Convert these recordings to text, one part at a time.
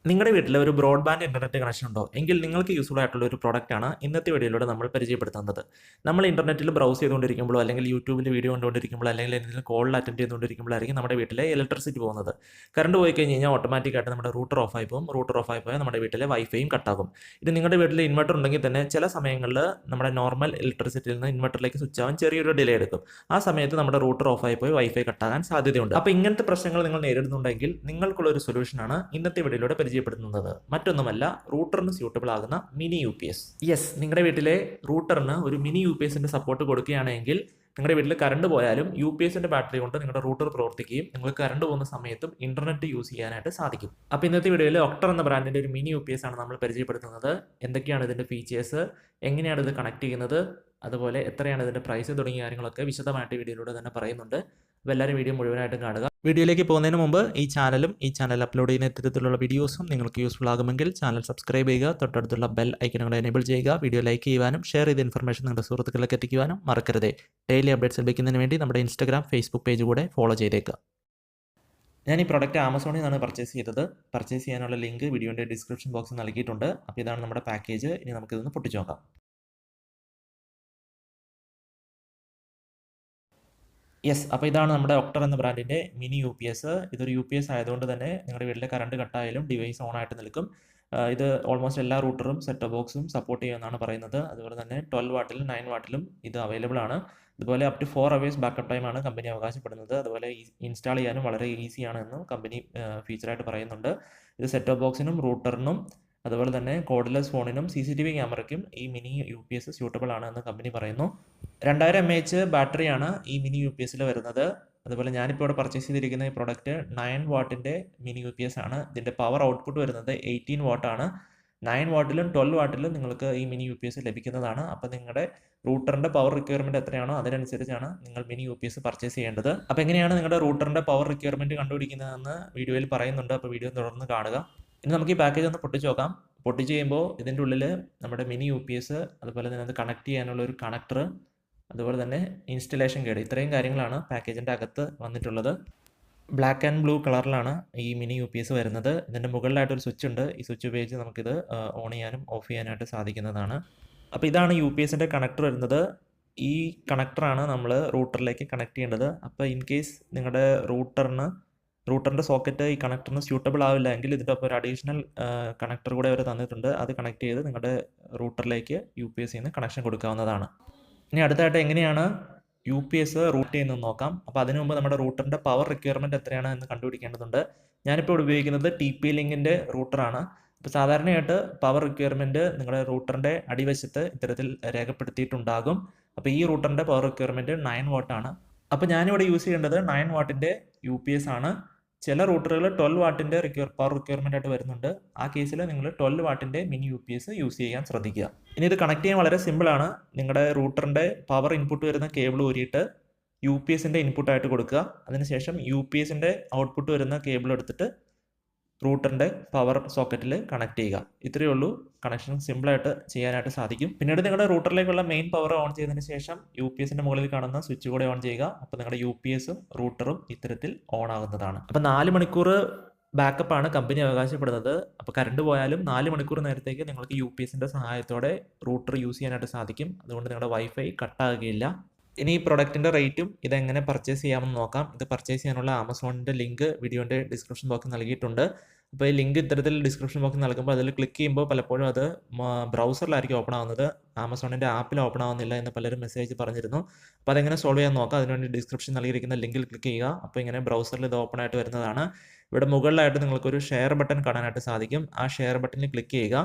നിങ്ങളുടെ വീട്ടിൽ ഒരു ബ്രോഡ്ബാൻഡ് ഇന്റർനെറ്റ് കണക്ഷൻ ഉണ്ടോ എങ്കിൽ നിങ്ങൾക്ക് യൂസ്ഫുൾ ആയിട്ടുള്ള ഒരു പ്രോഡക്റ്റാണ് ഇന്നത്തെ വീഡിയോയിലൂടെ നമ്മൾ പരിചയപ്പെടുത്തുന്നത്. നമ്മൾ ഇന്റർനെറ്റിൽ ബ്രൗസ് ചെയ്തുകൊണ്ടിരിക്കുമ്പോഴോ അല്ലെങ്കിൽ യൂട്യൂബിൽ വീഡിയോ കണ്ടുകൊണ്ടിരിക്കുമ്പോഴോ അല്ലെങ്കിൽ എന്തെങ്കിലും കോളിൽ അറ്റൻഡ് ചെയ്തുകൊണ്ടിരിക്കുമ്പോഴായിരിക്കും നമ്മുടെ വീട്ടിലെ ഇലക്ട്രിസിറ്റി പോകുന്നത്. കറണ്ട് പോയി കഴിഞ്ഞ് കഴിഞ്ഞാൽ ഓട്ടോമാറ്റിക്കായിട്ട് നമ്മുടെ റൂട്ടർ ഓഫ് ആയി പോകും. റൂട്ടർ ഓഫ് ആയി പോയാൽ നമ്മുടെ വീട്ടിലെ വൈഫൈയും കട്ടാകും. ഇത് നിങ്ങളുടെ വീട്ടിൽ ഇൻവെർട്ടർ ഉണ്ടെങ്കിൽ തന്നെ ചില സമയങ്ങളിൽ നമ്മുടെ നോർമൽ ഇലക്ട്രിസിറ്റിയിൽ നിന്ന് ഇൻവെർട്ടറിലേക്ക് സ്വിച്ച് ആവാൻ ചെറിയൊരു ഡിലേ എടുക്കും. ആ സമയത്ത് നമ്മുടെ റൂട്ടർ ഓഫ് ആയി പോയി വൈഫൈ കട്ടാകാൻ സാധ്യതയുണ്ട്. അപ്പോൾ ഇങ്ങനത്തെ പ്രശ്നങ്ങൾ നിങ്ങൾ നേരിടുന്നുണ്ടെങ്കിൽ നിങ്ങൾക്കുള്ള ഒരു സൊല്യൂഷനാണ് ഇന്നത്തെ വീഡിയോയിലൂടെ പരിചയപ്പെടുത്തുന്നത്. മറ്റൊന്നുമല്ല, റൂട്ടറിന് സ്യൂട്ടബിൾ ആകുന്ന mini U P S. Yes, നിങ്ങളുടെ വീട്ടിലെ റൂട്ടറിന് ഒരു മിനി യു പി എസിന്റെ സപ്പോർട്ട് കൊടുക്കുകയാണെങ്കിൽ നിങ്ങളുടെ വീട്ടിൽ കറണ്ട് പോയാലും യു പി എസിന്റെ ബാറ്ററി കൊണ്ട് നിങ്ങളുടെ റൂട്ടർ പ്രവർത്തിക്കുകയും നിങ്ങൾക്ക് കറണ്ട് പോകുന്ന സമയത്തും ഇന്റർനെറ്റ് യൂസ് ചെയ്യാനായിട്ട് സാധിക്കും. അപ്പോൾ ഇന്നത്തെ വീഡിയോയിൽ ഒക്ടർ എന്ന ബ്രാൻഡിന്റെ ഒരു മിനി യു പി എസ് ആണ് നമ്മൾ പരിചയപ്പെടുത്തുന്നത്. എന്തൊക്കെയാണ് ഇതിന്റെ ഫീച്ചേഴ്സ്, എങ്ങനെയാണ് ഇത് കണക്ട് ചെയ്യുന്നത്, അതുപോലെ എത്രയാണ് ഇതിന്റെ പ്രൈസ് തുടങ്ങിയ കാര്യങ്ങളൊക്കെ വിശദമായിട്ട് വീഡിയോയിലൂടെ തന്നെ പറയുന്നുണ്ട്. അപ്പോൾ എല്ലാവരും വീഡിയോ മുഴുവനായിട്ടും കാണുക. വീഡിയോയിലേക്ക് പോകുന്നതിന് മുമ്പ് ഈ ചാനൽ അപ്ലോഡ് ചെയ്യുന്ന ഇത്തരത്തിലുള്ള വീഡിയോസും നിങ്ങൾക്ക് യൂസ്ഫുൾ ആകുമെങ്കിൽ ചാനൽ സബ്സ്ക്രൈബ് ചെയ്യുക, തൊട്ടടുത്തുള്ള ബെൽ ഐക്കണുകൾ എനേബിൾ ചെയ്യുക, വീഡിയോ ലൈക്ക് ചെയ്യുവാനും ഷെയർ ചെയ്ത ഇൻഫർമേഷൻ നിങ്ങളുടെ സുഹൃത്തുക്കളിലേക്ക് എത്തിക്കുവാനും മറക്കരുതേ. ഡെയിലി അപ്ഡേറ്റ്സ് ലഭിക്കുന്നതിന് വേണ്ടി നമ്മുടെ ഇൻസ്റ്റാഗ്രാം, ഫേസ്ബുക്ക് പേജ് കൂടെ ഫോളോ ചെയ്തേക്കുക. ഞാൻ ഈ പ്രോഡക്റ്റ് ആമസോണിൽ നിന്നാണ് പർച്ചേസ് ചെയ്തത്. പർച്ചേസ് ചെയ്യാനുള്ള ലിങ്ക് വീഡിയോയുടെ ഡിസ്ക്രിപ്ഷൻ ബോക്സിൽ നൽകിയിട്ടുണ്ട്. അപ്പോൾ ഇതാണ് നമ്മുടെ പാക്കേജ്. ഇനി നമുക്കിതൊന്ന് പൊട്ടിച്ച് നോക്കാം. യെസ്, അപ്പോൾ ഇതാണ് നമ്മുടെ ഒക്ടർ എന്ന ബ്രാൻഡിൻ്റെ മിനി യു പി എസ്. ഇതൊരു യു പി എസ് ആയതുകൊണ്ട് തന്നെ നിങ്ങളുടെ വീട്ടിലെ കറണ്ട് കട്ടായാലും ഡിവൈസ് ഓൺ ആയിട്ട് നിൽക്കും. ഇത് ഓൾമോസ്റ്റ് എല്ലാ റൂട്ടറും സെറ്റ് ബോക്സും സപ്പോർട്ട് ചെയ്യുമെന്നാണ് പറയുന്നത്. അതുപോലെ തന്നെ 12 വാട്ടിലും 9 വാട്ടിലും ഇത് അവൈലബിൾ ആണ്. അതുപോലെ അപ് ടു 4 അവേഴ്സ് ബാക്കപ്പ് ടൈമാണ് കമ്പനി അവകാശപ്പെടുന്നത്. അതുപോലെ ഇൻസ്റ്റാൾ ചെയ്യാനും വളരെ ഈസിയാണെന്ന് കമ്പനി ഫീച്ചറായിട്ട് പറയുന്നുണ്ട്. ഇത് സെറ്റ് ബോക്സിനും റൂട്ടറിനും അതുപോലെ തന്നെ കോഡ്ലെസ് ഫോണിനും CCTV ക്യാമറയ്ക്കും ഈ mini U P S suitable ആണ് എന്ന് കമ്പനി പറയുന്നു. 2000 mAh ബാറ്ററിയാണ് ഈ മിനി യു പി എസിൽ വരുന്നത്. അതുപോലെ ഞാനിപ്പോൾ ഇവിടെ പർച്ചേസ് ചെയ്തിരിക്കുന്ന ഈ പ്രോഡക്റ്റ് 9 വാട്ടിൻ്റെ മിനി യു പി എസ് ആണ്. ഇതിൻ്റെ പവർ ഔട്ട്പുട്ട് വരുന്നത് 18 വാട്ടാണ്. 9 വാട്ടിലും 12 വാട്ടിലും നിങ്ങൾക്ക് ഈ മിനി യു പി എസ് ലഭിക്കുന്നതാണ്. അപ്പോൾ നിങ്ങളുടെ റൂട്ടറിൻ്റെ പവർ റിക്വയർമെൻറ്റ് എത്രയാണോ അതിനനുസരിച്ചാണ് നിങ്ങൾ mini U P S purchase ചെയ്യേണ്ടത്. അപ്പോൾ എങ്ങനെയാണ് നിങ്ങളുടെ റൂട്ടറിൻ്റെ പവർ റിക്വയർമെൻറ്റ് കണ്ടുപിടിക്കുന്നതെന്ന് വീഡിയോയിൽ പറയുന്നുണ്ട്. അപ്പോൾ വീഡിയോ തുടർന്ന് കാണുക. ഇനി നമുക്ക് ഈ പാക്കേജ് ഒന്ന് പൊട്ടിച്ച് നോക്കാം. പൊട്ടിച്ച് ചെയ്യുമ്പോൾ ഇതിൻ്റെ ഉള്ളിൽ നമ്മുടെ മിനി യു പി എസ്, അതുപോലെ തന്നെ അത് കണക്ട് ചെയ്യാനുള്ള ഒരു കണക്ടർ, അതുപോലെ തന്നെ ഇൻസ്റ്റലേഷൻ ഗൈഡ്, ഇത്രയും കാര്യങ്ങളാണ് പാക്കേജിൻ്റെ അകത്ത് വന്നിട്ടുള്ളത്. ബ്ലാക്ക് ആൻഡ് ബ്ലൂ കളറിലാണ് ഈ മിനി യു പി എസ് വരുന്നത്. ഇതിൻ്റെ മുകളിലായിട്ടൊരു സ്വിച്ച് ഉണ്ട്. ഈ സ്വിച്ച് ഉപയോഗിച്ച് നമുക്കിത് ഓൺ ചെയ്യാനും ഓഫ് ചെയ്യാനായിട്ട് സാധിക്കുന്നതാണ്. അപ്പോൾ ഇതാണ് യു പി എസിൻ്റെ കണക്ടർ വരുന്നത്. ഈ കണക്ടറാണ് നമ്മൾ റൂട്ടറിലേക്ക് കണക്ട് ചെയ്യേണ്ടത്. അപ്പോൾ ഇൻ കേസ് നിങ്ങളുടെ റൂട്ടറിൻ്റെ സോക്കറ്റ് ഈ കണക്ടറിന് സ്യൂട്ടബിൾ ആവില്ല എങ്കിൽ ഇതിൻ്റെ ഒപ്പം ഒരു അഡീഷണൽ കണക്ടർ കൂടെ അവർ തന്നിട്ടുണ്ട്. അത് കണക്ട് ചെയ്ത് നിങ്ങളുടെ റൂട്ടറിലേക്ക് യു പി എസ് നിന്ന് കണക്ഷൻ കൊടുക്കാവുന്നതാണ്. ഇനി അടുത്തായിട്ട് എങ്ങനെയാണ് യു പി എസ് റൂട്ട് ചെയ്യുന്നത് നോക്കാം. അപ്പോൾ അതിനു മുമ്പ് നമ്മുടെ റൂട്ടറിൻ്റെ പവർ റിക്വയർമെൻറ്റ് എത്രയാണ് എന്ന് കണ്ടുപിടിക്കേണ്ടതുണ്ട്. ഞാനിപ്പോൾ ഇവിടെ ഉപയോഗിക്കുന്നത് TP-Linkൻ്റെ റൂട്ടറാണ്. അപ്പോൾ സാധാരണയായിട്ട് പവർ റിക്വയർമെൻറ്റ് നിങ്ങളുടെ റൂട്ടറിൻ്റെ അടിവശത്ത് ഇത്തരത്തിൽ രേഖപ്പെടുത്തിയിട്ടുണ്ടാകും. അപ്പോൾ ഈ റൂട്ടറിൻ്റെ പവർ റിക്വയർമെൻറ്റ് 9 വാട്ടാണ്. അപ്പോൾ ഞാനിവിടെ യൂസ് ചെയ്യേണ്ടത് 9 വാട്ടിൻ്റെ യു പി എസ് ആണ്. ചില റൂട്ടറുകൾ 12 വാട്ടിൻ്റെ പവർ റിക്വയർമെൻ്റ് ആയിട്ട് വരുന്നുണ്ട്. ആ കേസിൽ നിങ്ങൾ 12 വാട്ടിൻ്റെ mini U P S use ചെയ്യാൻ ശ്രദ്ധിക്കുക. ഇനി ഇത് കണക്ട് ചെയ്യാൻ വളരെ സിമ്പിളാണ്. നിങ്ങളുടെ റൂട്ടറിൻ്റെ പവർ ഇൻപുട്ട് വരുന്ന കേബിൾ ഊരിയിട്ട് യു പി എസിൻ്റെ ഇൻപുട്ടായിട്ട് കൊടുക്കുക. അതിനുശേഷം യു പി എസിൻ്റെ ഔട്ട്പുട്ട് വരുന്ന കേബിൾ എടുത്തിട്ട് റൂട്ടറിൻ്റെ പവർ സോക്കറ്റിൽ കണക്ട് ചെയ്യുക. ഇത്രയേ ഉള്ളൂ. കണക്ഷൻ സിമ്പിളായിട്ട് ചെയ്യാനായിട്ട് സാധിക്കും. പിന്നീട് നിങ്ങളുടെ റൂട്ടറിലേക്കുള്ള മെയിൻ പവർ ഓൺ ചെയ്തതിന് ശേഷം യു പി എസിൻ്റെ മുകളിൽ കാണുന്ന സ്വിച്ച് കൂടെ ഓൺ ചെയ്യുക. അപ്പോൾ നിങ്ങളുടെ യു പി എസും റൂട്ടറും ഇത്തരത്തിൽ ഓൺ ആകുന്നതാണ്. അപ്പോൾ 4 മണിക്കൂർ ബാക്കപ്പാണ് കമ്പനി അവകാശപ്പെടുന്നത്. അപ്പോൾ കറണ്ട് പോയാലും 4 മണിക്കൂർ നേരത്തേക്ക് നിങ്ങൾക്ക് യു പി എസിൻ്റെ സഹായത്തോടെ റൂട്ടർ യൂസ് ചെയ്യാനായിട്ട് സാധിക്കും. അതുകൊണ്ട് നിങ്ങളുടെ വൈഫൈ കട്ടാകുകയില്ല. ഇനി ഈ പ്രൊഡക്റ്റിൻ്റെ റേറ്റും ഇതെങ്ങനെ പർച്ചേസ് ചെയ്യാമെന്ന് നോക്കാം. ഇത് പർച്ചേസ് ചെയ്യാനുള്ള ആമസോണിൻ്റെ ലിങ്ക് വീഡിയോൻ്റെ ഡിസ്ക്രിപ്ഷൻ ബോക്സിൽ നൽകിയിട്ടുണ്ട്. അപ്പോൾ ഈ ലിങ്ക് ഇത്തരത്തിൽ ഡിസ്ക്രിപ്ഷൻ ബോക്സിൽ നൽകുമ്പോൾ അതിൽ ക്ലിക്ക് ചെയ്യുമ്പോൾ പലപ്പോഴും അത് ബ്രൗസറിലായിരിക്കും ഓപ്പൺ ആവുന്നത്. ആമസോണിൻ്റെ ആപ്പിൽ ഓപ്പൺ ആവുന്നില്ല എന്ന് പലരും മെസ്സേജ് പറഞ്ഞിരുന്നു. അപ്പോൾ അതെങ്ങനെ സോൾവ് ചെയ്യാൻ നോക്കാം. അതിനുവേണ്ടി ഡിസ്ക്രിപ്ഷൻ നൽകിയിരിക്കുന്ന ലിങ്കിൽ ക്ലിക്ക് ചെയ്യുക. അപ്പോൾ ഇങ്ങനെ ബ്രൗസറിൽ ഇത് ഓപ്പൺ ആയിട്ട് വരുന്നതാണ്. ഇവിടെ മുകളിലായിട്ട് നിങ്ങൾക്കൊരു ഷെയർ ബട്ടൺ കാണാനായിട്ട് സാധിക്കും. ആ ഷെയർ ബട്ടണിൽ ക്ലിക്ക് ചെയ്യുക.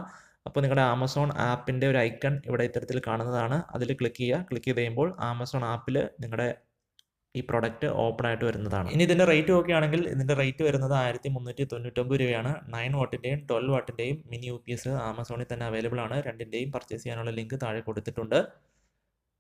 അപ്പോൾ നിങ്ങളുടെ ആമസോൺ ആപ്പിൻ്റെ ഒരു ഐക്കൺ ഇവിടെ ഇത്തരത്തിൽ കാണുന്നതാണ്. അതിൽ ക്ലിക്ക് ചെയ്യുക. ക്ലിക്ക് ചെയ്ത് കഴിയുമ്പോൾ ആമസോൺ ആപ്പിൽ നിങ്ങളുടെ ഈ പ്രൊഡക്റ്റ് ഓപ്പൺ ആയിട്ട് വരുന്നതാണ്. ഇനി ഇതിൻ്റെ റേറ്റ് നോക്കുകയാണെങ്കിൽ ഇതിൻ്റെ റേറ്റ് വരുന്നത് 1399 രൂപയാണ്. 9 വാട്ടിൻ്റെയും 12 വാട്ടിൻ്റെയും മിനി യു പി എസ് ആമസോണിൽ തന്നെ അവൈലബിൾ ആണ്. രണ്ടിൻ്റെയും പർച്ചേസ് ചെയ്യാനുള്ള ലിങ്ക് താഴെ കൊടുത്തിട്ടുണ്ട്.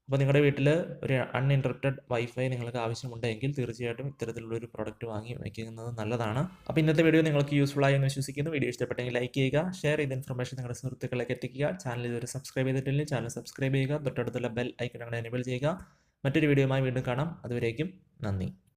അപ്പോൾ നിങ്ങളുടെ വീട്ടിൽ ഒരു അൺഇൻറ്ററപ്റ്റഡ് വൈഫൈ നിങ്ങൾക്ക് ആവശ്യമുണ്ടെങ്കിൽ തീർച്ചയായിട്ടും ഇത്തരത്തിലുള്ളൊരു പ്രോഡക്റ്റ് വാങ്ങി വയ്ക്കുന്നത് നല്ലതാണ്. അപ്പോൾ ഇന്നത്തെ വീഡിയോ നിങ്ങൾക്ക് യൂസ്ഫുൾ ആയി എന്ന് വിശ്വസിക്കുന്നു. വീഡിയോ ഇഷ്ടപ്പെട്ടെങ്കിൽ ലൈക്ക് ചെയ്യുക, ഷെയർ ചെയ്ത ഇൻഫർമേഷൻ നിങ്ങളുടെ സുഹൃത്തുക്കളിലേക്ക് എത്തിക്കുക. ചാനൽ ഇതുവരെ സബ്സ്ക്രൈബ് ചെയ്തിട്ടില്ലെങ്കിൽ ചാനൽ സബ്സ്ക്രൈബ് ചെയ്യുക, തൊട്ടടുത്തുള്ള ബെൽ ഐക്കൺ എനേബിൾ ചെയ്യുക. മറ്റൊരു വീഡിയോയുമായി വീണ്ടും കാണാം. അതുവരേക്കും നന്ദി.